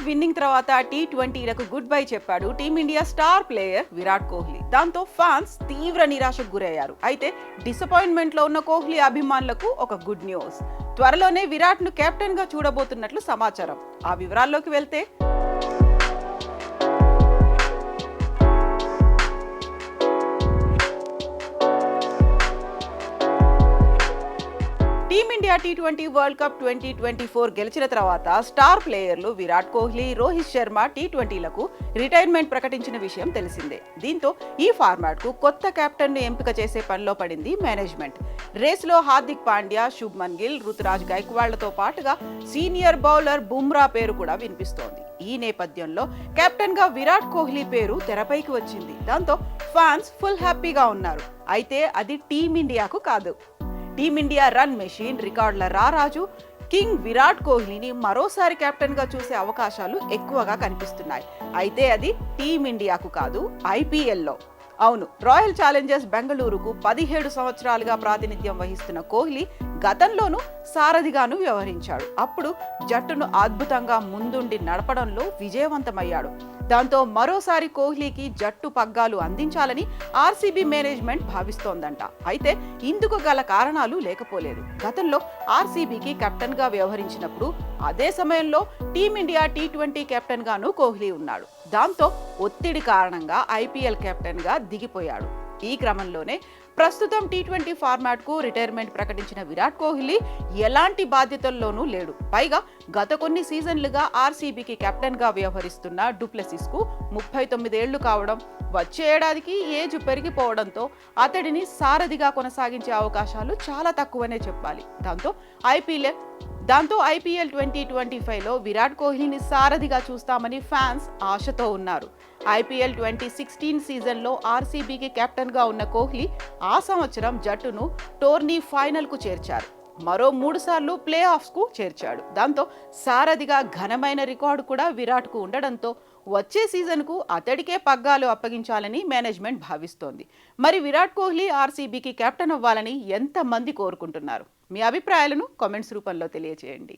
Winnowing తర్వాత టీ20లకు good bye చెప్పాడు team India star player Virat Kohli. దాంతో ఫ్యాన్స్ తీవ్ర నిరాశకు గురయ్యారు. అయితే డిసప్పాయింట్మెంట్ లో ఉన్న కోహ్లీ అభిమానులకు ఒక గుడ్ న్యూస్. త్వరలోనే విరాట్ ను కెప్టెన్ గా చూడబోతున్నట్లు సమాచారం. ఆ వివరాల్లోకి వెళ్తే టీమిండియా టీ20 వరల్డ్ కప్ 2024 గెలిచిన తర్వాత స్టార్ ప్లేయర్లు విరాట్ కోహ్లీ, రోహిత్ శర్మ టీ20లకు రిటైర్మెంట్ ప్రకటించిన విషయం తెలిసిందే. దీంతో ఈ ఫార్మాట్ కు కొత్త కెప్టెన్ ను ఎంపిక చేసే పనిలో పడింది మేనేజ్మెంట్. రేసులో హార్దిక్ పాండ్యా, శుభ్మన్ గిల్, రుతురాజ్ గైక్వాడ్లతో పాటుగా సీనియర్ బౌలర్ బుమ్రా పేరు కూడా వినిపిస్తోంది. ఈ నేపథ్యంలో కెప్టెన్ గా విరాట్ కోహ్లీ పేరు తెరపైకి వచ్చింది. దాంతో ఫ్యాన్స్ ఫుల్ హ్యాపీగా ఉన్నారు. అయితే అది టీమిండియాకు కాదు. టీమిండియా రన్ మెషిన్, రికార్డుల రారాజు కింగ్ విరాట్ కోహ్లీని మరోసారి కెప్టెన్ గా చూసే అవకాశాలు ఎక్కువగా కనిపిస్తున్నాయి. అయితే అది టీమిండియాకు కాదు, ఐపీఎల్లో. అవును, రాయల్ ఛాలెంజర్స్ బెంగళూరుకు 17 సంవత్సరాలుగా ప్రాతినిధ్యం వహిస్తున్న కోహ్లీ గతంలోనూ సారథిగాను వ్యవహరించాడు. అప్పుడు జట్టును అద్భుతంగా ముందుండి నడపడంలో విజయవంతమయ్యాడు. దాంతో మరోసారి కోహ్లీకి జట్టు పగ్గాలు అందించాలని ఆర్సీబీ మేనేజ్మెంట్ భావిస్తోందంట. అయితే ఇందుకు గల కారణాలు లేకపోలేదు. గతంలో ఆర్సీబీకి కెప్టెన్ గా వ్యవహరించినప్పుడు అదే సమయంలో టీమిండియా టీ20 కెప్టెన్ గాను కోహ్లీ ఉన్నాడు. దాంతో ఒత్తిడి కారణంగా ఐపీఎల్ కెప్టెన్ గా దిగిపోయాడు. ఈ క్రమంలోనే ప్రస్తుతం టీ20 ఫార్మాట్ కు రిటైర్మెంట్ ప్రకటించిన విరాట్ కోహ్లీ ఎలాంటి బాధ్యతల్లోనూ లేడు. పైగా గత కొన్ని సీజన్లుగా ఆర్సీబీకి కెప్టెన్ గా వ్యవహరిస్తున్న డుప్లెసిస్ కు 39 ఏళ్లు కావడం, వచ్చే ఏడాదికి ఏజ్ పెరిగిపోవడంతో అతడిని సారథిగా కొనసాగించే అవకాశాలు చాలా తక్కువనే చెప్పాలి. దాంతో ఐపీఎల్ 2025లో విరాట్ కోహ్లీని సారథిగా చూస్తామని ఫ్యాన్స్ ఆశతో ఉన్నారు. ఐపీఎల్ 2016 సీజన్లో ఆర్సీబీకి కెప్టెన్ గా ఉన్న కోహ్లీ ఆ సంవత్సరం జట్టును టోర్నీ ఫైనల్ కు చేర్చారు. మరో 3 సార్లు ప్లే ఆఫ్స్ కు చేర్చాడు. దాంతో సారథిగా ఘనమైన రికార్డు కూడా విరాట్ కు ఉండడంతో వచ్చే సీజన్ కు అతడికే పగ్గాలు అప్పగించాలని మేనేజ్మెంట్ భావిస్తోంది. మరి విరాట్ కోహ్లీ ఆర్సీబీకి కెప్టెన్ అవ్వాలని ఎంతమంది కోరుకుంటున్నారు? మీ అభిప్రాయాలను కామెంట్స్ రూపంలో తెలియజేయండి.